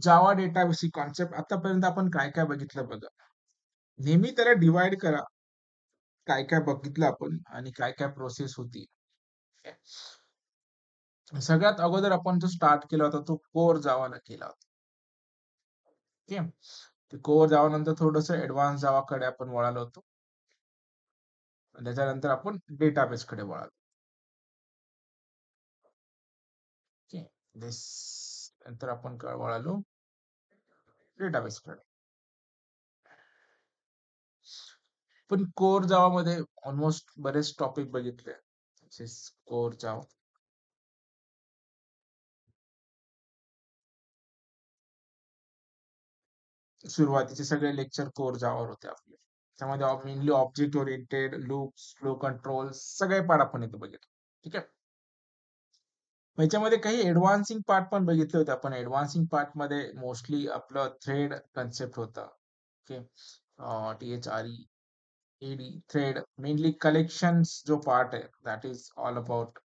जावा database ही concept आतापर्यंत आपण काय काय बघितलं बघा. नेहमी त्याला डिवाइड करा. काय काय बघितलं आपण आणि काय काय प्रोसेस होती. सगळ्यात अगोदर आपण जो स्टार्ट केला होता तो कोर जावाला केला होता. ओके. ते कोर जावा नंतर थोडंसं ऍडव्हान्स जावाकडे आपण वळालो होतो. आणि त्याच्यानंतर आपण डेटाबेस कडे वळालो. ओके. दिस नंतर आपण वळालो डेटाबेस कडे. पण कोर जावा मध्ये ऑलमोस्ट बरेच टॉपिक बघितले. Core Java. सुरुवातीचे सगळे लेक्चर कोर जावावर होते आपले. त्यामध्ये mainly object oriented, loops, flow control सगळे पार्ट आपण इथे बघितले. ठीक आहे. याच्यामध्ये काही ऍडव्हान्सिंग पार्ट पण बघितले होते आपण. ऍडव्हान्सिंग पार्ट मध्ये मोस्टली आपलं थ्रेड कन्सेप्ट होता. Okay. THRE, ED, thread mainly collections जो पार्ट आहे that is all about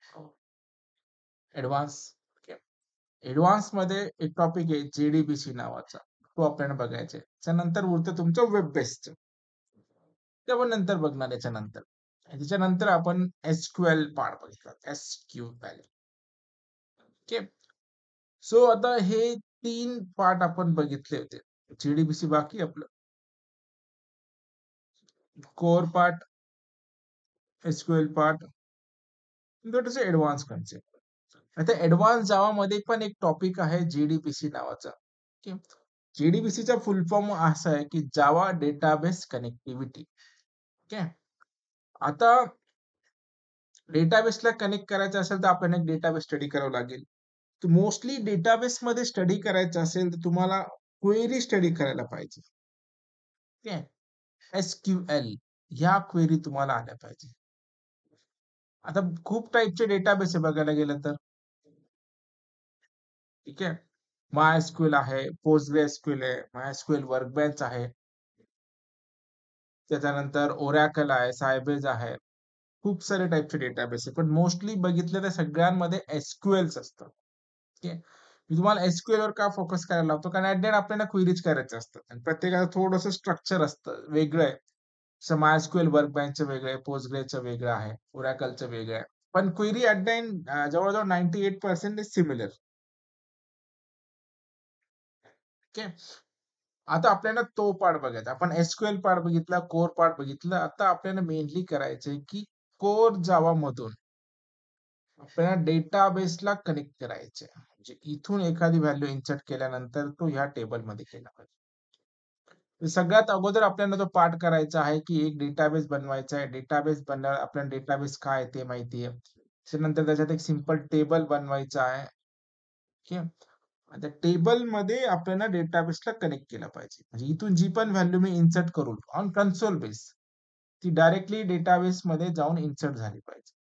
advance. Okay. Advance मध्ये एक टॉपिक आहे JDBC नावाचा. तो आपल्याला बघायचा आहे. त्यानंतर उरतं तुमचं वेब बेस्ड. ते आपण नंतर बघणार याच्यानंतर. त्याच्यानंतर आपण SQL पार्ट बघितला. SQL. ओके. सो आता हे 3 पार्ट आपण बघितले होते. JDBC बाकी आपलं. Core part, SQL part, that is advance concept. आता ॲडव्हान्स जावामध्ये पण एक टॉपिक आहे JDBC नावाचा. ओके. JDBCचा फुल फॉर्म असा आहे की जावा डेटाबेस कनेक्टिव्हिटी. ओके. आता डेटाबेसला कनेक्ट करायचं असेल तर आपल्याला एक डेटाबेस स्टडी करावं लागेल. तर मोस्टली डेटाबेसमध्ये स्टडी करायचं असेल तर तुम्हाला क्वेरी स्टडी करायला पाहिजे. ओके. SQL ह्या क्वेरी तुम्हाला आल्या पाहिजे. आता खूप टाइपचे डेटाबेस आहे बघायला गेलं तर. ठीक आहे. MySQL आहे, PostgreSQL आहे, MySQL वर्कबेंच आहे. त्याच्यानंतर Oracle आहे, Sybase आहे. खूप सारे टाइपचे डेटाबेस आहे. पण मोस्टली बघितलं तर सगळ्यांमध्ये SQLच असतं. ओके. मी तुम्हाला SQL वर का फोकस करायला लावतो? कारण ॲट द एंड आपल्याला क्वेरीज करायच्या असतात आणि प्रत्येकाचं थोडंसं स्ट्रक्चर असतं, वेगळं आहे. जसं MySQL वर्कबेंचचं वेगळं आहे, Postgreचं वेगळं आहे, Oracleचं वेगळं आहे. पण क्वेरी ॲट द एंड जवळ-जवळ 98% सिमिलर. ओके. आता आपल्याला तो पार्ट बघायचा. आपण SQL पार्ट बघितला, कोर पार्ट बघितला. आता आपल्याला मेनली करायचंय की कोर जावा मधून आपल्याला डेटाबेसला कनेक्ट करायचंय. म्हणजे इथून एखादी व्हॅल्यू इन्सर्ट केल्यानंतर तो ह्या टेबलमध्ये केला पाहिजे. तर सगळ्यात अगोदर आपल्याला तो पार्ट करायचा आहे की एक डेटाबेस बनवायचा आहे. डेटाबेस बनवायला आपल्याला डेटाबेस काय आहे ते माहिती आहे. त्याच्यानंतर त्याच्यात एक सिंपल टेबल बनवायचा आहे. ओके. आता टेबलमध्ये आपल्याला डेटाबेसला कनेक्ट केलं पाहिजे. म्हणजे इथून जी पण व्हॅल्यू मी इन्सर्ट करू ऑन कन्सोल बेस, ती डायरेक्टली डेटाबेसमध्ये जाऊन इन्सर्ट झाली पाहिजे.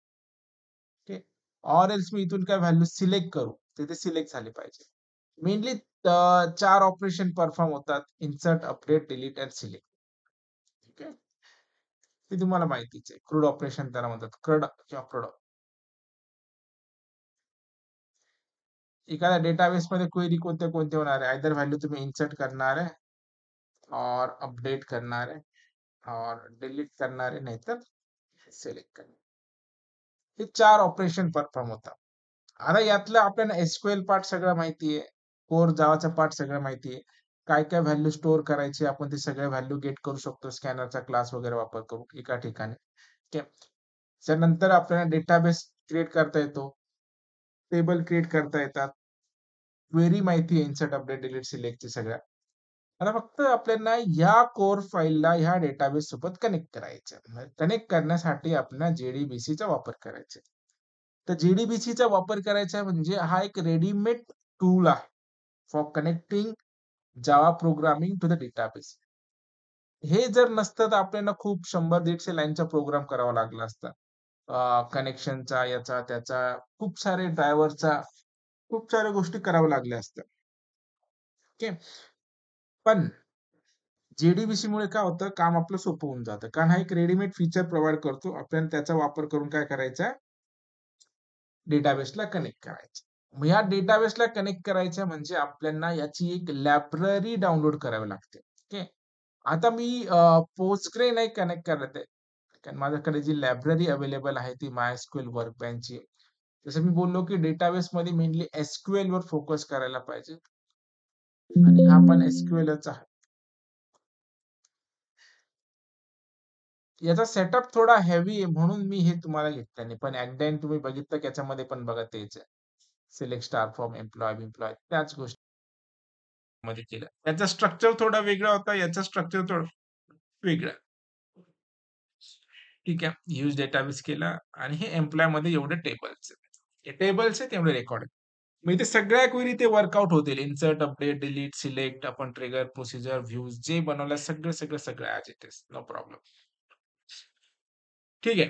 ओके. ऑर एल्स मी इथून काय व्हॅल्यू सिलेक्ट करू, ते सिलेक्ट झाली पाहिजे. मेनली 4 ऑपरेशन परफॉर्म होतात. Insert, update, delete and select. ठीक आहे. ते तुम्हाला माहितीच आहे. क्रूड ऑपरेशन त्याला म्हणतात. CRUD किंवा CRUD. एखाद्या डेटाबेसमध्ये क्वेरी कोणते होणार आहे? आयदर व्हॅल्यू तुम्ही इन्सर्ट करणार आहे, और अपडेट करणार आहे, और डिलीट करणार आहे, नाहीतर सिलेक्ट करणार. हे 4 ऑपरेशन परफॉर्म होतात. आता यातलं आपल्याला SQL पार्ट सगळं माहिती आहे. कोर जावाचा पार्ट सगळं माहिती आहे. काय-काय व्हॅल्यू स्टोअर करायची आपण ते सगळे व्हॅल्यू गेट करू शकतो स्कॅनरचा क्लास वगैरे वापर करून एका ठिकाणी. ठीक आहे. त्यानंतर आपल्याला डेटाबेस क्रिएट करता येतो. टेबल क्रिएट करता येतात. क्वेरी माहिती आहे इन्सर्ट, अपडेट, डिलीट, सिलेक्टची सगळ्या. आता फक्त आपल्याला ह्या कोर फाईलला ह्या डेटाबेस सोबत कनेक्ट करायचं. कनेक्ट करण्यासाठी आपल्याला JDBCचा वापर करायचा आहे. तर JDBCचा वापर करायचा म्हणजे हा एक रेडीमेड टूल आहे for connecting Java programming to the database. हे जर नसतं तर आपल्याला खूप 100-150 लाईनचा प्रोग्राम करावा लागला असता. कनेक्शनचा, याचा, त्याचा, खूप सारे ड्रायव्हरचा, खूप साऱ्या गोष्टी कराव्या लागल्या असत्या. ओके. पण JDBC मुळे काय होतं, काम आपलं सोपं होऊन जातं. कारण हा एक रेडीमेड फीचर प्रोव्हाईड करतो. आपल्याला त्याचा वापर करून काय करायचा, डेटाबेसला कनेक्ट करायचं. मग या डेटाबेसला कनेक्ट करायचं म्हणजे आपल्याला याची एक लायब्ररी डाउनलोड करावी लागते. ओके. आता मी Postgre नाही कनेक्ट करत आहे. कारण माझ्याकडे जी लायब्ररी अवेलेबल आहे ती MySQL वर्कबेंचची आहे. जसं मी बोललो, की डेटाबेसमध्ये मेनली एस-क्यू-एल वर फोकस करायला पाहिजे आणि हा पण एस-क्यू-एलच आहे. याचा सेटअप थोडा हेवी आहे म्हणून मी हे तुम्हाला घेतलं नाही. पण ॲट द एंड तुम्ही बघितलं की याच्यामध्ये पण बघा तेच आहे. सिलेक्ट स्टार फ्रॉम एम्प्लॉयी त्याच गोष्टीमध्ये केलं. याचा स्ट्रक्चर थोडा वेगळा होता, याचा स्ट्रक्चर थोडा वेगळा. ठीक आहे. यूज डेटाबेस केला आणि हे एम्प्लॉयमध्ये एवढे टेबल्स आहेत. हे टेबल्स आहेत एवढे रेकॉर्ड आहेत. मग इथे सगळ्या क्वेरी ते वर्कआउट होतील. इन्सर्ट, अपडेट, डिलीट, सिलेक्ट, आपण ट्रिगर, प्रोसिजर, व्ह्यूज जे बनवलं सगळं as it is. No problem. ठीक आहे.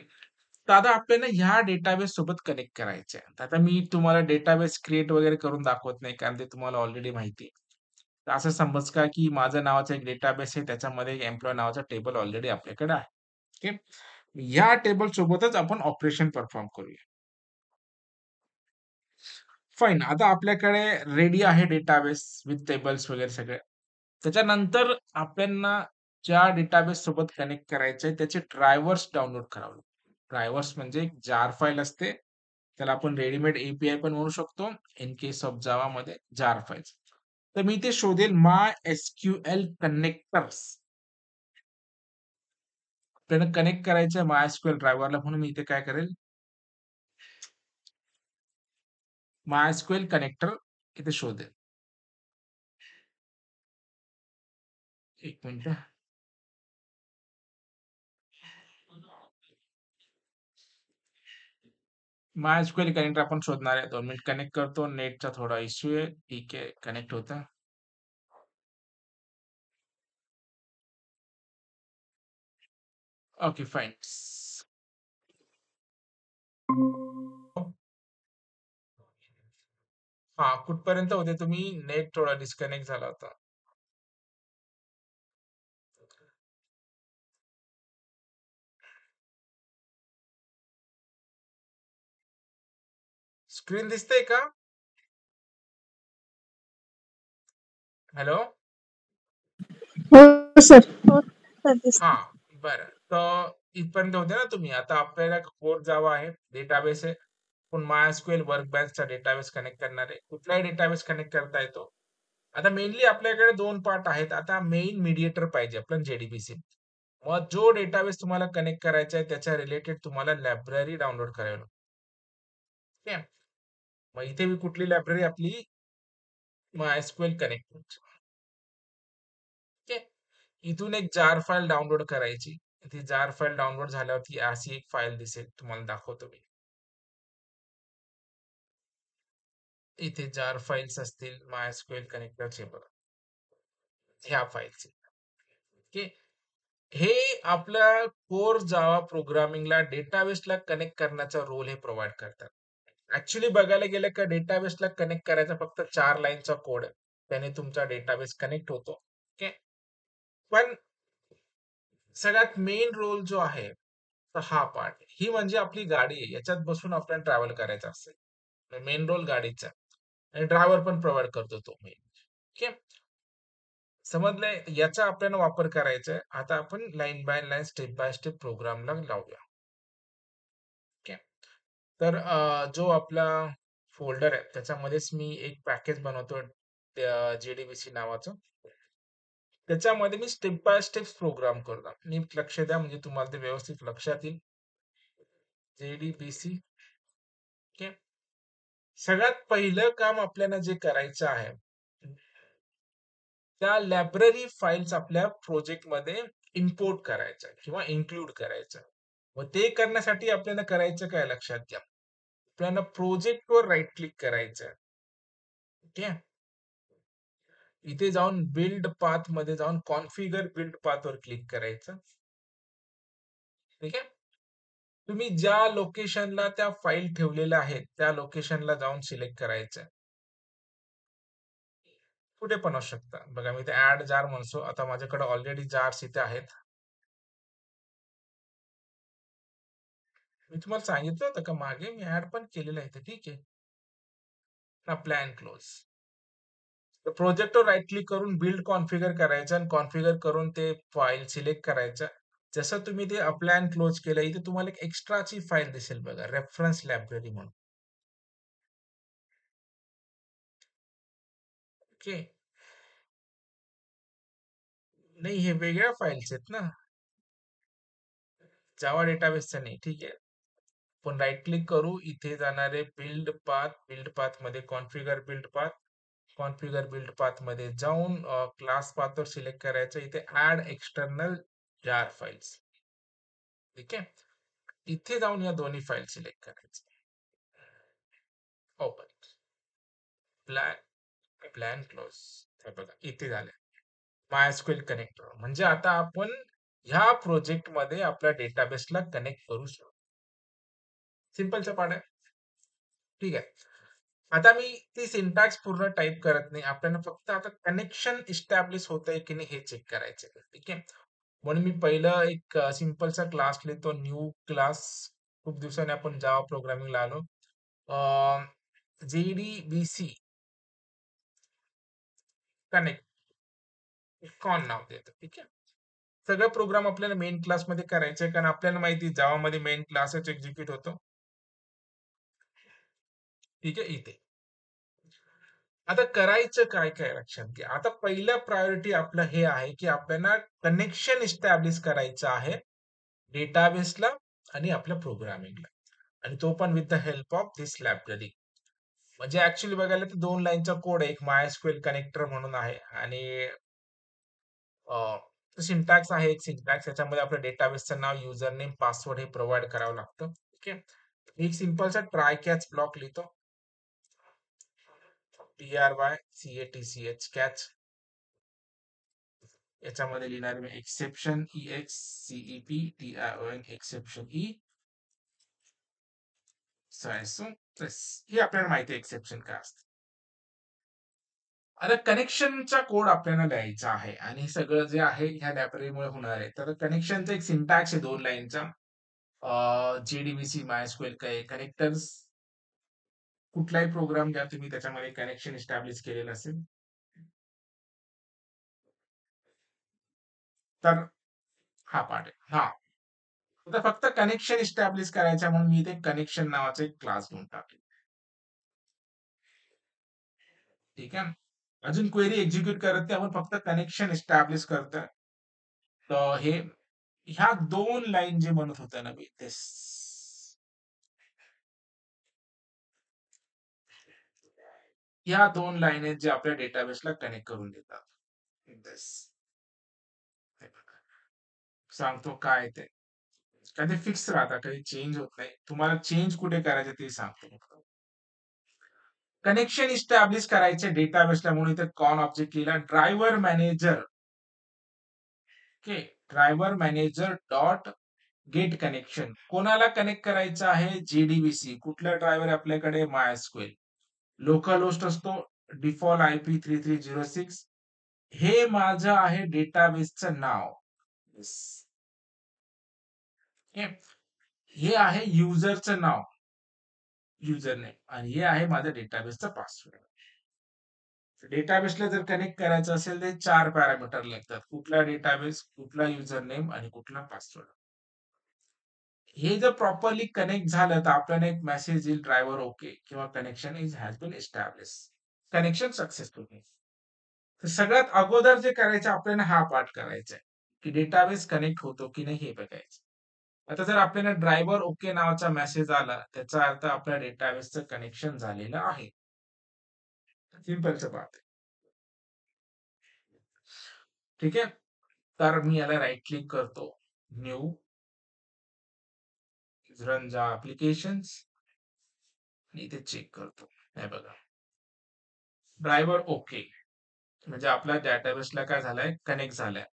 तर आता आपल्याला ह्या डेटाबेस सोबत कनेक्ट करायचं आहे. तर आता मी तुम्हाला डेटाबेस क्रिएट वगैरे करून दाखवत नाही, कारण ते तुम्हाला ऑलरेडी माहिती आहे. तर असं समज का, की माझं नावाचा एक डेटाबेस आहे, त्याच्यामध्ये एक एम्प्लॉयी नावाचा टेबल ऑलरेडी आपल्याकडे आहे. ओके. या टेबल सोबतच आपण ऑपरेशन परफॉर्म करूया. फाईन. आता आपल्याकडे रेडी आहे डेटाबेस विथ टेबल्स वगैरे सगळे. त्याच्यानंतर आपल्याला ज्या डेटाबेस सोबत कनेक्ट करायचं आहे, त्याचे ड्रायव्हर्स डाउनलोड करावे लागतात. ड्रायव्हर्स म्हणजे एक जार फाइल असते. त्याला आपण रेडीमेड एपीआय पण म्हणू शकतो. इन केस ऑफ जावामध्ये जार फाइल्स. तर मी ते शोधेल MySQL कनेक्टर्स. आपल्याला कनेक्ट करायचं आहे MySQL ड्रायव्हरला म्हणून मी इथे काय करेल, MySQL कनेक्टर इथे शोधेल. एक मिनिट. MySQL कनेक्टर आपण शोधणार आहे. 2 मिनिट कनेक्ट करतो. नेटचा थोडा इश्यू आहे. ठीक आहे. कनेक्ट होतं. Okay fine. हां, कुठपर्यंत होते तुम्ही? नेट थोडा डिस्कनेक्ट झाला होता. स्क्रीन दिसतंय का? हॅलो? हो सर. हो सर दिसतंय. हां, बरं. तर इथपर्यंत होते ना तुम्ही. आता आपल्याला कोर जावा आहे, डेटाबेस आहे. पण MySQL वर्कबेंचचा डेटाबेस कनेक्ट करणार आहे. कुठलाही डेटाबेस कनेक्ट करता येतो. आता मेनली आपल्याकडे 2 पार्ट आहेत. आता मेन मीडिएटर पाहिजे आपल्याला JDBC. मग जो डेटाबेस तुम्हाला कनेक्ट करायचा आहे त्याच्या रिलेटेड तुम्हाला लायब्ररी डाउनलोड करावी लागते. ठीक आहे. मग इथे मी कुठली लायब्ररी आपली MySQL कनेक्ट. ठीक आहे. इथून एक जार फाइल डाउनलोड करायची. ती जार फाइल डाउनलोड झाल्यावरती अशी एक फाइल दिसेल. तुम्हाला दाखवतो मी. इथे जार फाइल्स असतील MySQL कनेक्टरचे बघा. ह्या फाइल्स. ओके. हे आपल्या कोर जावा प्रोग्रामिंगला डेटाबेसला कनेक्ट करण्याचा रोल हे प्रोव्हाईड करतात. ॲक्चुअली बघायला गेलं का डेटाबेसला कनेक्ट करायचा फक्त 4 लाईनचा कोड आहे. त्याने तुमचा डेटाबेस कनेक्ट होतो. ओके. पण सगळ्यात मेन रोल जो आहे, तर हा पार्ट. ही म्हणजे आपली गाडी आहे. याच्यात बसून आपल्याला ट्रॅव्हल करायचं असेल. मेन रोल गाडीचा आणि ड्रायव्हर पण प्रोव्हाईड करतो तो मेन. ओके. समजलंय? याचा आपल्याला वापर करायचा आहे. आता आपण line by line, step by step प्रोग्रामला लावूया. ओके. तर जो आपला फोल्डर आहे त्याच्यामध्येच मी एक पॅकेज बनवतो JDBC नावाचं. त्याच्यामध्ये मी स्टेप बाय स्टेप प्रोग्राम करतो. नीट लक्ष द्या म्हणजे तुम्हाला ते व्यवस्थित लक्षात येईल. JDBC. ओके. सगळ्यात पहिलं काम आपल्याला जे करायचं आहे, त्या लायब्ररी फाइल्स आपल्या प्रोजेक्टमध्ये इम्पोर्ट करायच्या किंवा इन्क्लूड करायच्या. मग ते करण्यासाठी आपल्याला करायचं काय लक्षात घ्या. आपल्याला प्रोजेक्टवर राईट क्लिक करायचं. ओके. इथे जाऊन बिल्ड पाथ मध्ये जाऊन कॉन्फिगर बिल्ड पाथ वर क्लिक करायचं. ठीक आहे. तुम्ही ज्या लोकेशनला त्या फाईल ठेवलेल्या आहेत त्या लोकेशनला जाऊन सिलेक्ट करायचं. कुठे पण असू शकतं. बघा मी इथे ऍड जार म्हणतो. आता माझ्याकडे ऑलरेडी जार्स इथे आहेत. मी तुम्हाला सांगितलं होतं का मागे मी ऍड पण केलेलं आहे इथे. ठीक आहे. Apply and close. प्रोजेक्टवर राईट क्लिक करून बिल्ड कॉन्फिगर करायचं आणि कॉन्फिगर करून ते फाईल सिलेक्ट करायचं. जसं तुम्ही ते अप्लाय अँड क्लोज केलं, इथे तुम्हाला एक एक्स्ट्राची फाईल दिसेल बघा, रेफरन्स लायब्ररी म्हणून. ओके. नाही, हे वेगळ्या फाईल्स आहेत ना, जावा डेटाबेसचा नाही. ठीक आहे. पण राईट क्लिक करू, इथे जाणारे बिल्ड पाथ मध्ये configure build path, configure build path मध्ये जाऊन क्लास पाथवर सिलेक्ट करायचं, इथे ऍड एक्सटर्नल जार फाइल्स. ठीक आहे. इथे जाऊन या दोन्ही फाईल सिलेक्ट करायचं. Open, plan close. हे बघा इथे झालं MySQL कनेक्टर. म्हणजे आता आपण ह्या प्रोजेक्ट मध्ये आपल्या डेटाबेसला कनेक्ट करू शकतो. सिंपलचा पाठ आहे. ठीक आहे. आता मी ती सिंटॅक्स पूर्ण टाइप करत नाही. आपल्याला फक्त आता कनेक्शन इस्टॅब्लिश होतंय की नाही हे चेक करायचं आहे. ठीक आहे. म्हणून मी पहिलं एक सिंपलचा क्लास लिहितो, न्यू क्लास. खूप दिवसांनी आपण जावा प्रोग्रामिंगला आलो. JDBC कनेक्ट कॉन नाव देतो. ठीक आहे. सगळं प्रोग्राम आपल्याला मेन क्लासमध्ये करायचं आहे, कारण आपल्याला माहिती आहे जावामध्ये मेन क्लासच एक्झिक्यूट होतो. ठीक आहे. इथे आता करायचं काय काय लक्षात घ्या. आता पहिलं प्रायोरिटी आपलं हे आहे की आपल्याला कनेक्शन इस्टॅब्लिश करायचं आहे डेटाबेसला आणि आपल्या प्रोग्रामिंगला, आणि तो पण with the help of this library. म्हणजे ऍक्च्युली बघायला तर 2 लाईनचा कोड आहे. एक MySQL कनेक्टर म्हणून आहे आणि सिंटॅक्स आहे एक सिंटॅक्स. याच्यामध्ये आपल्या डेटाबेसचं नाव, युजर नेम, पासवर्ड हे प्रोव्हाइड करावं लागतं. ठीक आहे. एक सिंपलचा ट्राय कॅच ब्लॉक लिहितो. TRYCATCH catch. याच्यामध्ये लिहिणार मी एक्सेप्शन EXCEPTION एक्सेप्शन E. हे आपल्याला माहिती आहे एक्सेप्शन काय असतं. आता कनेक्शनचा कोड आपल्याला लिहायचा आहे आणि हे सगळं जे आहे ह्या लायब्ररीमुळे होणार आहे. तर कनेक्शनचा एक सिंटॅक्स आहे 2 लाईनचा. JDBC MySQL काय कनेक्टर्स. कुठलाही प्रोग्राम घ्या तुम्ही, त्याच्यामध्ये कनेक्शन इस्टॅब्लिश केलेलं असेल तर हा पार्ट आहे. हा, आता फक्त कनेक्शन इस्टॅब्लिश करायचं म्हणून मी इथे कनेक्शन नावाचा एक क्लास घेऊन टाकले. ठीक आहे. अजून क्वेरी एक्झिक्यूट करत नाही, आपण फक्त कनेक्शन इस्टॅब्लिश करतोय. तर हे ह्या 2 लाईन जे म्हणत होत्या ना मी ते ह्या 2 लाईन आहेत जे आपल्या डेटाबेसला कनेक्ट करून देतात. This. हे बघा. सांगतो काय ते. कधी फिक्स राहता, कधी चेंज होत नाही. तुम्हाला चेंज कुठे करायचं ते सांगतो. कनेक्शन इस्टॅब्लिश करायचे डेटाबेसला म्हणून इथे कॉन ऑब्जेक्ट लिहिला. Driver manager. Okay. Driver manager dot get connection. कोणाला कनेक्ट करायचं आहे? JDBC. कुठला ड्रायव्हर आपल्याकडे? MySQL. लोकल होस्ट असतो डिफॉल्ट IP 3306. हे माझं आहे डेटाबेसचं नाव. Yes. ओके. हे आहे युजरचं नाव, युजर नेम, आणि हे आहे माझ्या डेटाबेसचा पासवर्ड. डेटाबेसला जर कनेक्ट करायचं असेल तर 4 पॅरामीटर लागतात. कुठला डेटाबेस, कुठला युजर नेम आणि कुठला पासवर्ड. हे जर प्रॉपरली कनेक्ट झालं तर आपल्याला एक मेसेज येईल, ड्रायव्हर ओके किंवा connection is has been establish. Connection successful. तर सगळ्यात अगोदर जे करायचं आपल्याला हा पार्ट करायचा आहे की डेटाबेस कनेक्ट होतो की नाही हे बघायचं. आता जर आपल्याला ड्रायव्हर ओके नावाचा मेसेज आला, त्याचा अर्थ आपल्या डेटाबेसचं कनेक्शन झालेलं आहे. सिंपलचं पार्ट. ठीक आहे. तर मी याला राईट क्लिक करतो, न्यू, रन जा ऍप्लिकेशन्स, आणि इथे चेक करतो. हे बघा, ड्रायव्हर ओके, म्हणजे आपल्या डेटाबेसला काय झालंय, कनेक्ट झालंय.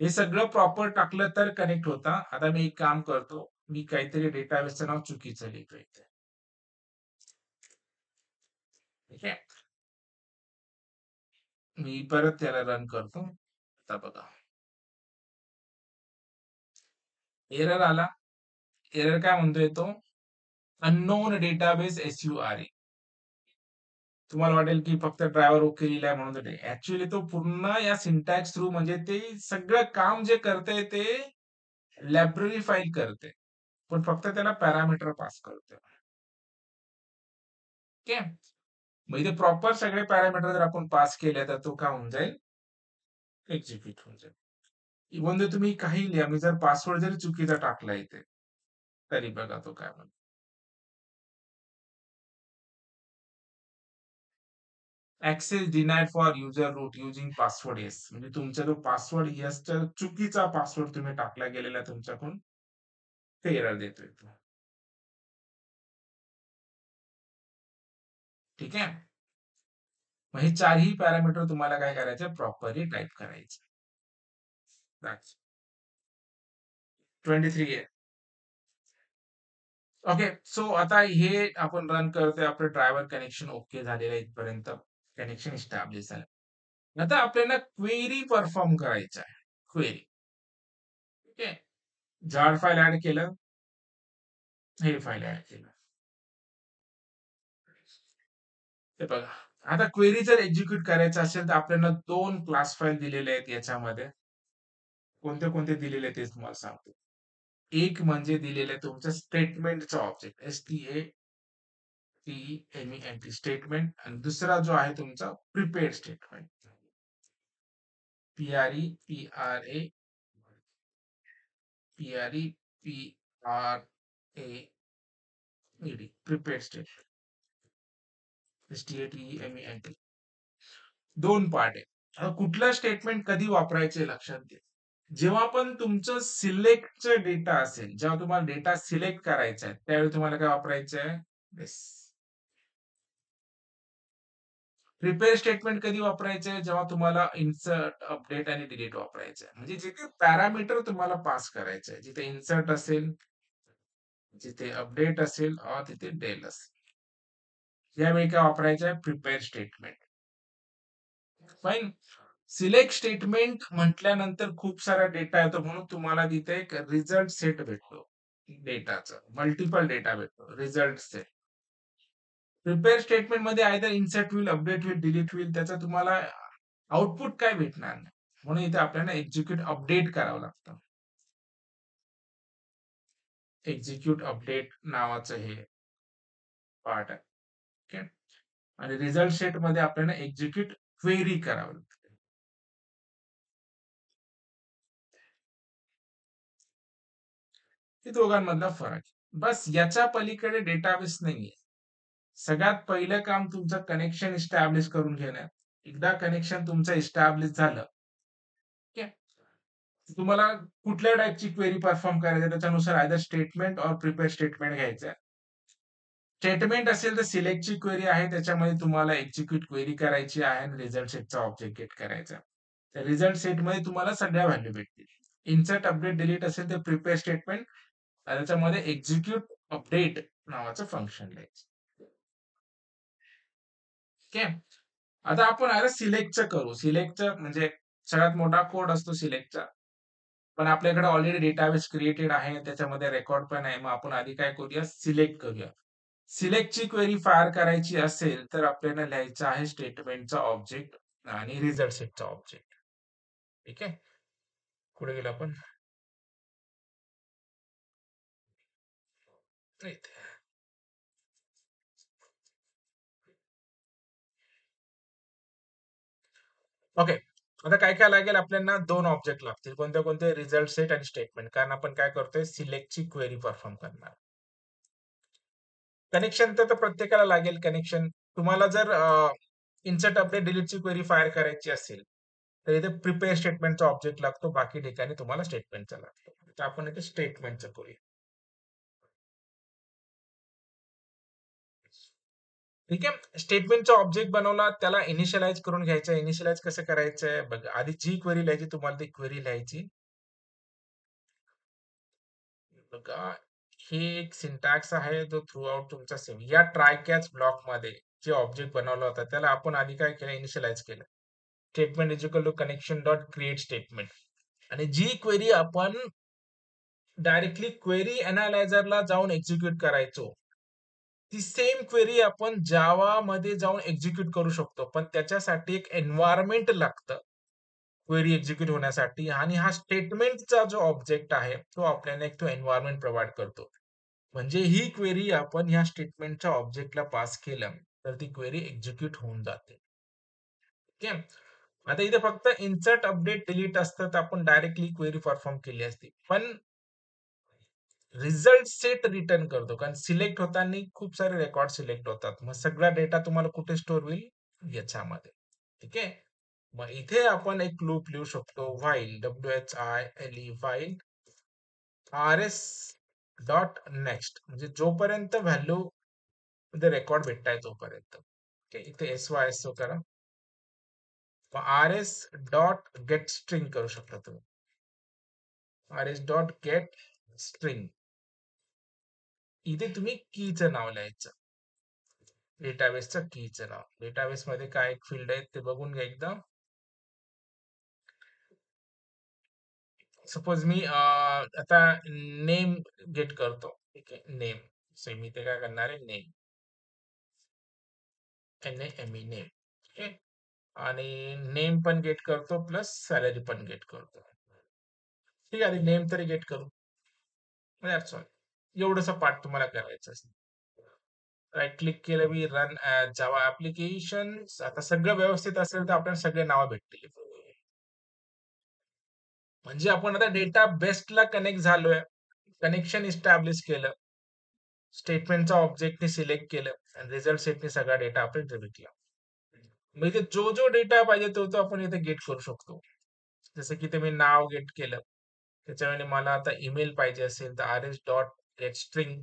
हे सगळं प्रॉपर टाकलं तर कनेक्ट होता. आता मी एक काम करतो, मी काहीतरी डेटाबेसचं नाव चुकीचं लिहितो इथे. ठीक आहे. मी परत त्याला रन करतो. आता बघा, एरर आला. एरर काय म्हणतोय तो? Unknown database SURE. तुम्हाला वाटेल की फक्त ड्रायव्हर ओके लिहिलाय म्हणून नाही. ऍक्च्युअली तो पूर्ण या सिंटॅक्स थ्रू म्हणजे ते सगळं काम जे करते ते लायब्ररी फाईल करते. पण फक्त त्याला पॅरामीटर पास करते. ओके. मग इथे प्रॉपर सगळे पॅरामीटर जर आपण पास केले तर तो काय होऊन जाईल, एक्झिक्यूट होऊन जाईल. इव्हन जर तुम्ही काही लिहा, मी जर पासवर्ड जरी चुकीचा टाकला इथे तरी बघा तो काय म्हणतो. Access denied for user root using password yes, म्हणजे तुमचा जो पासवर्ड येसचा चुकीचा पासवर्ड तुम्ही टाकला गेलेला तुमच्याकडून ते एरर देतोय तो. ठीक आहे. मग हे चारही पॅरामीटर तुम्हाला काय करायचं, प्रॉपरली टाईप करायचं. 23 आहे. ओके. सो आता हे आपण रन करतोय, आपलं ड्रायव्हर कनेक्शन ओके झालेलं आहे इथपर्यंत. कनेक्शन इस्टॅब्लिश झालं. आता आपल्याला क्वेरी परफॉर्म करायचं आहे. क्वेरी. ओके. जार फाईल ऍड केलं, हे फाईल ऍड केलं. हे बघा. आता क्वेरी जर एक्झिक्यूट करायचं असेल तर आपल्याला 2 क्लास फाईल दिलेले आहेत याच्यामध्ये. कोणते कोणते दिलेले आहेत ते तुम्हाला सांगतो. एक म्हणजे दिलेलं आहे तुमचं स्टेटमेंटचं ऑब्जेक्ट, STATEMENT स्टेटमेंट, आणि दुसरा जो आहे तुमचा prepared statement, PREPRA prepared statement, STATEMENT. 2 part आहे. आता कुठलं स्टेटमेंट कधी वापरायचे लक्षात घ्या. जेव्हा पण तुमचं सिलेक्टचं डेटा असेल, जेव्हा तुम्हाला डेटा सिलेक्ट करायचा आहे, त्यावेळी तुम्हाला काय वापरायचं आहे, येस. प्रिपेअर स्टेटमेंट कधी वापरायचं आहे, जेव्हा तुम्हाला इन्सर्ट, अपडेट आणि डिलीट वापरायचं आहे. म्हणजे जिथे पॅरामीटर तुम्हाला पास करायचं आहे, जिथे इन्सर्ट असेल, जिथे अपडेट असेल, तिथे डेल असेल, यावेळी काय वापरायचं आहे, prepare statement. Fine. Select statement म्हटल्यानंतर खूप सारा डेटा येतो, म्हणून तुम्हाला तिथे एक रिझल्ट सेट भेटतो डेटाचा, मल्टिपल डेटा भेटतो, रिझल्ट सेट. प्रिपेअर स्टेटमेंट मध्ये आयदर इन्सर्ट होईल, अपडेट होईल, डिलीट होईल, त्याचा तुम्हाला आउटपुट काय भेटणार नाही, म्हणून इथे आपल्याला एक्झिक्यूट अपडेट करावं लागतं. एक्झिक्यूट अपडेट नावाचं हे पार्ट आहे. ओके. आणि रिझल्ट सेट मध्ये आपल्याला एक्झिक्यूट क्वेरी करावं लागतं. हे दोघांमधला फरक. बस याच्या पलीकडे डेटाबेस नाहीये. सगळ्यात पहिलं काम तुमचं कनेक्शन इस्टॅब्लिश करून घेणं. एकदा कनेक्शन तुमचं इस्टॅब्लिश झालं, ठीक आहे, तुम्हाला कुठल्या टाइपची क्वेरी परफॉर्म करायची त्याच्यानुसार आयदर स्टेटमेंट और प्रिपेअर स्टेटमेंट घ्यायचं. स्टेटमेंट असेल तर सिलेक्टची क्वेरी आहे, त्याच्यामध्ये तुम्हाला एक्झिक्यूट क्वेरी करायची आहे आणि रिझल्ट सेटचा ऑब्जेक्ट गेट करायचा. त्या रिझल्ट सेटमध्ये तुम्हाला सगळ्या व्हॅल्यू भेटतील. इन्सर्ट, अपडेट, डिलीट असेल तर प्रिपेअर स्टेटमेंट, त्याच्यामध्ये एक्झिक्यूट अपडेट नावाचं फंक्शन लिहायचं. ओके. आता आपण अरे सिलेक्टचं करू. सिलेक्टचं म्हणजे सगळ्यात मोठा कोड असतो सिलेक्टचा. पण आपल्याकडे ऑलरेडी डेटाबेस क्रिएटेड आहे, त्याच्यामध्ये रेकॉर्ड पण आहे. मग आपण आधी काय करूया, सिलेक्ट करूया. सिलेक्टची क्वेरी फायर करायची असेल तर आपल्याला लिहायचं आहे स्टेटमेंटचा ऑब्जेक्ट आणि रिझल्ट सेटचा ऑब्जेक्ट. ठीक आहे. पुढे गेलो आपण. इथे. ओके. आता काय काय लागेल आपल्याला, 2 ऑब्जेक्ट लागतील. कोणते कोणते, रिझल्ट सेट आणि स्टेटमेंट, कारण आपण काय करतोय, सिलेक्टची क्वेरी परफॉर्म करणार. कनेक्शन तर प्रत्येकाला लागेल. कनेक्शन तुम्हाला जर इन्सर्ट, अपडेट, डिलीटची क्वेरी फायर करायची असेल तर इथे प्रिपेअर स्टेटमेंटचा ऑब्जेक्ट लागतो, बाकी ठिकाणी तुम्हाला स्टेटमेंटचा लागतो. तर आपण इथे स्टेटमेंटचं करूया. ठीक आहे. स्टेटमेंटचा ऑब्जेक्ट बनवला, त्याला इनिशियलाइज करून घ्यायचं. इनिशियलाइज कसं करायचंय बघा. आधी जी क्वेरी लिहायची तुम्हाला ती क्वेरी लिहायची. बघा, ही एक सिंटॅक्स आहे जो थ्रू आउट तुमचा सेम. या ट्राय कॅच ब्लॉक मध्ये जे ऑब्जेक्ट बनवला होता त्याला आपण आधी काय केलं, इनिशियलाइज केलं. Statement is equal to connection dot create statement. आणि जी क्वेरी आपण डायरेक्टली क्वेरी अनालायझरला जाऊन एक्झिक्यूट करायचो, ती सेम क्वेरी आपण जावा मध्ये जाऊन एक्झिक्यूट करू शकतो, पण त्याच्यासाठी एक एन्व्हायरमेंट लागतं क्वेरी एक्झिक्यूट होण्यासाठी, आणि हा स्टेटमेंटचा जो ऑब्जेक्ट आहे तो आपल्याला एक तो एन्व्हायरमेंट प्रोव्हाइड करतो. म्हणजे ही क्वेरी आपण ह्या स्टेटमेंटच्या ऑब्जेक्टला पास केलं तर ती क्वेरी एक्झिक्यूट होऊन जाते. ओके. आता इथे फक्त इन्सर्ट अपडेट डिलीट असतं तर आपण डायरेक्टली क्वेरी परफॉर्म केली असती, पण रिझल्ट सेट रिटर्न करतो, कारण सिलेक्ट होताना खूप सारे रेकॉर्ड सिलेक्ट होतात, मग सगळा डेटा तुम्हाला कुठे स्टोअर होईल याच्यामध्ये. ठीक आहे. मग इथे आपण एक लूप लिहू शकतो, while WHILE while RS dot next, म्हणजे जोपर्यंत व्हॅल्यू मध्ये रेकॉर्ड भेटताय तोपर्यंत. ओके, इथे SYSO करा. मग RS डॉट गेट स्ट्रिंग करू शकता तुम्ही. RS डॉट गेट स्ट्रिंग, इथे तुम्ही कीचं नाव लिहायचं, डेटाबेसचं कीचं नाव. डेटाबेस मध्ये काय फील्ड आहेत ते बघून घ्या एकदा. सपोज मी आता नेम गेट करतो. ठीक आहे, नेम. सो मी ते काय करणार आहे, नेम, NAME, नेम. ओके. आणि नेम पण गेट करतो प्लस सॅलरी पण गेट करतो. ठीक आहे, नेम तरी गेट करू. That's all. एवढंसं पार्ट तुम्हाला करायचं असेल. राईट क्लिक केलं मी, रन जावा ऍप्लिकेशन. आता सगळं व्यवस्थित असेल तर आपल्याला सगळे नावं भेटतील. म्हणजे आपण आता डेटा बेसला कनेक्ट झालोय, कनेक्शन इस्टॅब्लिश केलं, स्टेटमेंटचा ऑब्जेक्टने सिलेक्ट केलं आणि रिझल्ट सेटने सगळा डेटा आपण इथे भेटला. मग इथे जो जो डेटा पाहिजे तो तो आपण इथे गेट करू शकतो. जसं की ते मी नाव गेट केलं, त्याच्यावेळी मला आता ईमेल पाहिजे असेल तर RS डॉट गेट स्ट्रिंग.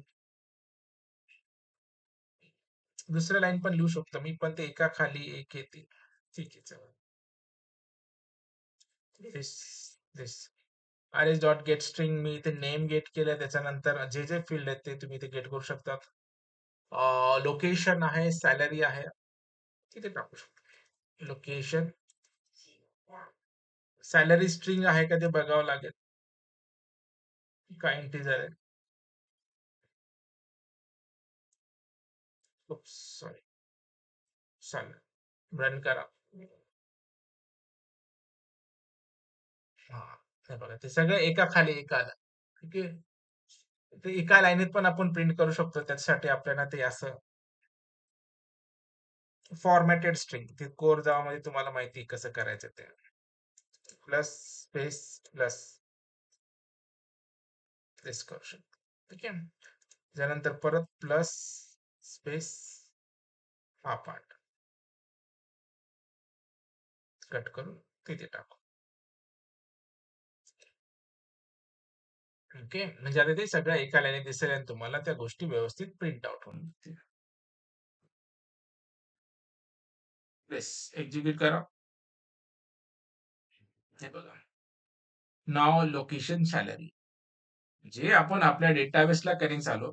दुसऱ्या लाईन पण लिहू शकतो मी, पण ते एका खाली एक येते. ठीक आहे, चला. दिस दिस RS डॉट गेट स्ट्रिंग, मी इथे नेम गेट केलं, त्याच्यानंतर जे जे फील्ड आहेत ते तुम्ही इथे गेट करू शकतात. लोकेशन आहे, सॅलरी आहे, तिथे टाकू शकतो. लोकेशन, सॅलरी स्ट्रिंग आहे का ते बघावं लागेल, काय इंटिजर आहे. सॉरी, चालेल, रन करा. हा, हे बघा ते सगळं एका खाली एक आलं. ठीक आहे. ते एका लाईनीत पण आपण प्रिंट करू शकतो, त्याच्यासाठी आपल्याला ते असं फॉर्मॅटेड स्ट्रिंग, ते कोर जावा मध्ये तुम्हाला माहिती कसं करायचं ते. प्लस स्पेस प्लस प्लेस करू शकतो. ठीक आहे. त्यानंतर परत प्लस स्पेस, हा पार्ट कट करून तिथे टाकू. ओके, म्हणजे आता ते सगळं एका लाईनीत दिसेल आणि तुम्हाला त्या गोष्टी व्यवस्थित प्रिंट आउट होऊन जातील. प्लेस एक्झिक्यूट करा. हे बघा, नाव, लोकेशन, सॅलरी, जे आपण आपल्या डेटाबेसला कनेक्ट झालो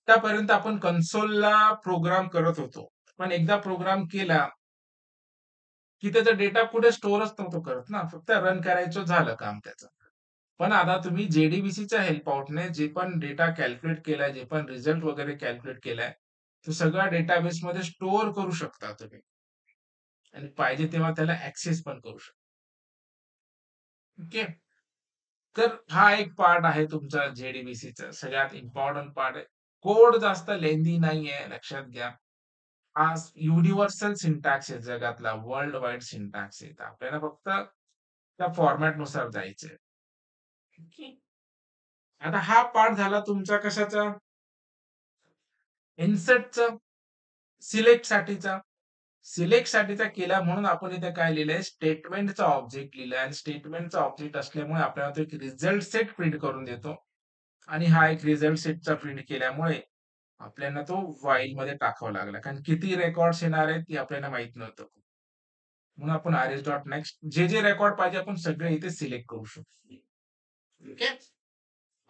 त्यापर्यंत आपण कन्सोलला प्रोग्राम करत होतो, पण एकदा प्रोग्राम केला की त्याचा डेटा कुठे स्टोअरच नव्हतो करत ना, फक्त रन करायचं, झालं काम त्याचं. पण आता तुम्ही JDBCच्या हेल्प आउटने जे पण डेटा कॅल्क्युलेट केलाय, जे पण रिझल्ट वगैरे कॅल्क्युलेट केलाय, तो सगळा डेटाबेस मध्ये स्टोअर करू शकता तुम्ही, आणि पाहिजे तेव्हा त्याला ऍक्सेस पण करू शकता. ओके. तर हा एक पार्ट आहे तुमचा JDBCचा, सगळ्यात इम्पॉर्टंट पार्ट आहे. कोड जास्त लेंदी नाहीये, लक्षात घ्या. हा युनिव्हर्सल सिंटॅक्स आहे, जगातला वर्ल्ड वाईड सिंटॅक्स आहे. आपल्याला फक्त त्या फॉर्मॅट नुसार जायचंय. आता हा पार्ट झाला तुमचा कशाचा, इन्सर्टचा, सिलेक्ट साठीचा. सिलेक्ट साठीचा केला म्हणून आपण इथे काय लिहिलंय, स्टेटमेंटचा ऑब्जेक्ट लिहिलाय, आणि स्टेटमेंटचा ऑब्जेक्ट असल्यामुळे आपल्याला तो एक रिझल्ट सेट प्रिंट करून देतो, आणि हा एक रिझल्ट सेटचा प्रिंट केल्यामुळे आपल्याला तो व्हाईल मध्ये टाकावा लागला, कारण किती रेकॉर्ड्स येणार आहेत ते आपल्याला माहित नव्हतं. म्हणून आपण RS डॉट नेक्स्ट, जे जे रेकॉर्ड पाहिजे आपण सगळे इथे सिलेक्ट करू शकतो. ओके.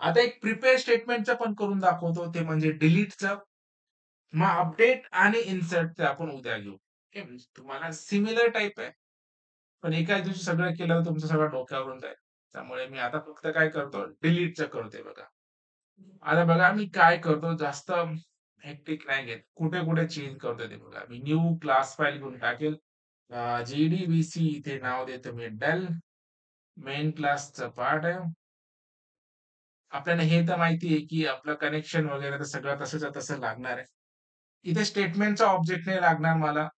आता एक प्रिपेअर स्टेटमेंटचं पण करून दाखवतो, ते म्हणजे डिलीटचं. मग अपडेट आणि इन्सर्टचं आपण उद्या घेऊ. ओके, म्हणजे तुम्हाला सिमिलर टाइप आहे, पण एकाच दिवशी सगळं केलं तर तुमचं सगळं डोक्यावरून जाईल. त्यामुळे मी आता फक्त काय करतो, डिलीटचं करतोय बघा. आता बघा मी काय करतो, जास्त हेक्टिक नाही घेत. कुठे कुठे चेंज करतो ते बघा. मी न्यू क्लास फाईल घेऊन टाकेल. GDBC इथे नाव देतो मी डेल. मेन क्लासचं पार्ट आहे. आपल्याला हे तर माहिती आहे की आपलं कनेक्शन वगैरे तर सगळं तसंच्या तसं लागणार आहे. इथे स्टेटमेंटचा ऑब्जेक्ट नाही लागणार मला.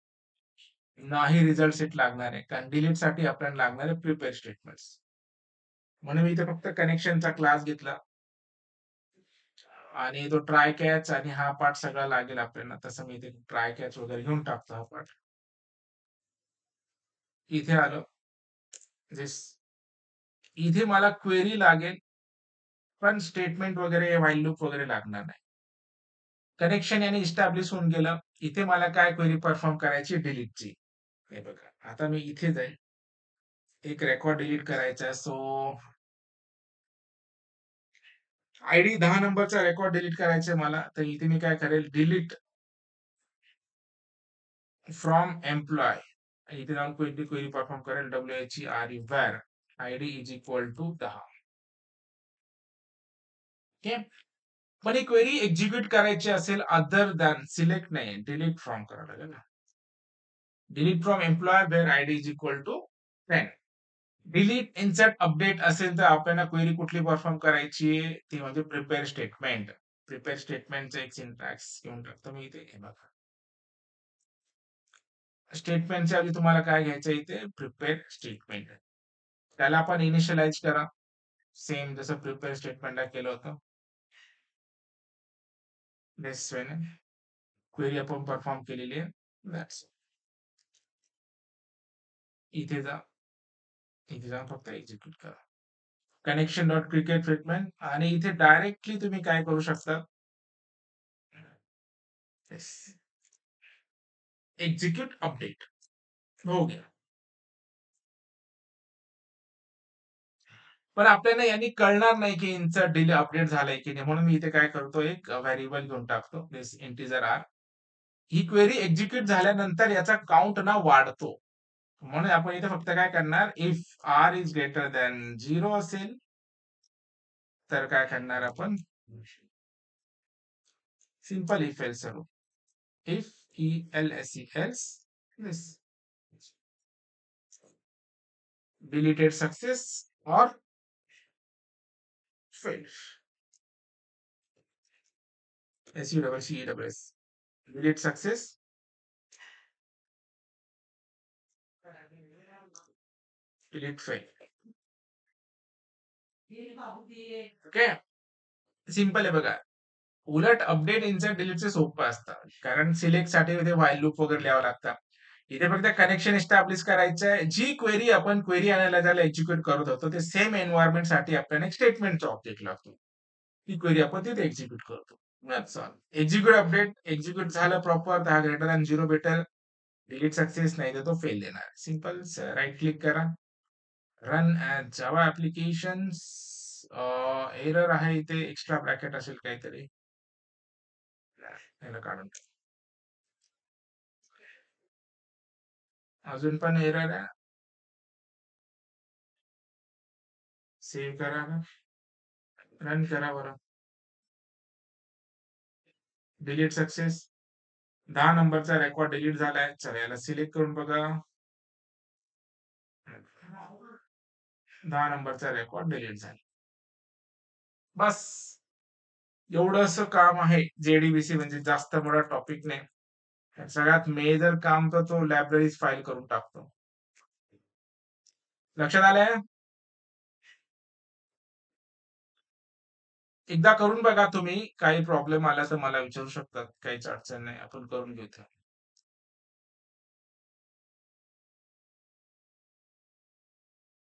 नाही रिझल्ट सेट लागणार आहे. कारण डिलीट साठी आपल्याला लागणार आहे प्रिपेअर स्टेटमेंट्स. म्हणून मी इथे फक्त कनेक्शनचा क्लास घेतला. आणि तो ट्राय कॅच आणि हा पार्ट सगळा लागेल आपल्याला. तसं मी इथे ट्राय कॅच वगैरे घेऊन टाकतो हा पार्ट. इथे आलो. इथे मला क्वेरी लागेल, पण स्टेटमेंट वगैरे व्हाईल लूप वगैरे लागणार नाही. कनेक्शन याने इस्टॅब्लिश होऊन गेलं. इथे मला काय क्वेरी परफॉर्म करायची डिलीटची. हे बघा. आता मी इथे जाईल. एक रेकॉर्ड डिलीट करायचा आहे. सो आयडी 10 नंबरचा रेकॉर्ड डिलीट करायचा आहे मला. तर इथे मी काय करेल डिलीट फ्रॉम एम्प्लॉय. इथे जाऊन क्वेरी परफॉर्म करेल WHERE var id is equal to 10. Okay. पण ही क्वेरी एक्झिक्यूट करायची असेल अदर दॅन सिलेक्ट नाही डिलीट फ्रॉम करावं लागेल ना. Delete from employ where ID is equal to 10. Delete insert update असेल तर आपल्याला क्वेरी कुठली परफॉर्म करायची आहे ती म्हणजे प्रिपेअर स्टेटमेंट. प्रिपेअर स्टेटमेंटचा एक सिंटॅक्स घेऊन टाकतो मी इथे. हे बघा. स्टेटमेंटच्या आधी तुम्हाला काय घ्यायचं इथे प्रिपेअर स्टेटमेंट. त्याला आपण इनिशियलाइज करा. सेम जसं प्रिपेअर स्टेटमेंटला केलं होतं. दिस वे क्वेरी आपण परफॉर्म केलेली आहे. That's इथे जा. इथे जाऊन फक्त एक्झिक्यूट करा. कनेक्शन डॉट क्रिकेट स्टेटमेंट आणि इथे डायरेक्टली तुम्ही काय करू शकता एक्झिक्यूट अपडेट हो गया. पण आपल्याला यांनी कळणार नाही की इन्सर्ट डिले अपडेट झालंय की नाही. म्हणून मी इथे काय करतो एक व्हेरिएबल घेऊन टाकतो दिस इंटिजर आर. ही क्वेरी एक्झिक्यूट झाल्यानंतर याचा काउंट ना वाढतो. म्हणून आपण इथे फक्त काय करणार if R is greater than 0 असेल तर काय करणार आपण सिंपल इफ एल्स करू. If ELSE else this deleted success or fail. SUCCESS delete success delete fail. Okay. Simple आहे बघा. उलट अपडेट इन्सर्ट डिलीटचे सोपं असतं. कारण सिलेक्ट साठी इथे व्हाईल लूप वगैरे लिहावं लागतं. इथे फक्त कनेक्शन एस्टॅब्लिश करायचं आहे. जी क्वेरी आपण क्वेरी अनालायझरला एक्झिक्यूट करत होतो ते सेम एन्व्हायरमेंट साठी आपल्याला एक स्टेटमेंटचा ऑब्जेक्ट लागतो. ती क्वेरी आपण तिथे एक्झिक्यूट करतो. That's all. Execute update execute झालं प्रॉपर तर हा ग्रेटर दॅन 0 भेटेल. डिलीट सक्सेस नाही तर तो फेल देणार. सिंपल. राईट क्लिक करा. रन ॲज जावा ऍप्लिकेशन्स. एरर आहे इथे एक्स्ट्रा ब्रॅकेट असेल काहीतरी. याला काढून अजून पण एरर आहे. सेव्ह करा ना. रन करा बरं. Delete success. 10 नंबरचा रेकॉर्ड डिलीट झालाय. चला याला सिलेक्ट करून बघा. 10 नंबरचा रेकॉर्ड डिलीट झाला. बस एवढंसं काम आहे. JDBC म्हणजे जास्त मोठा टॉपिक नाही. सगळ्यात मेजर काम तर तो लायब्ररीज फाईल करून टाकतो. लक्षात आलंय? एकदा करून बघा तुम्ही. काही प्रॉब्लेम आला तर मला विचारू शकतात. काहीच अडचण नाही. आपण करून घेऊ.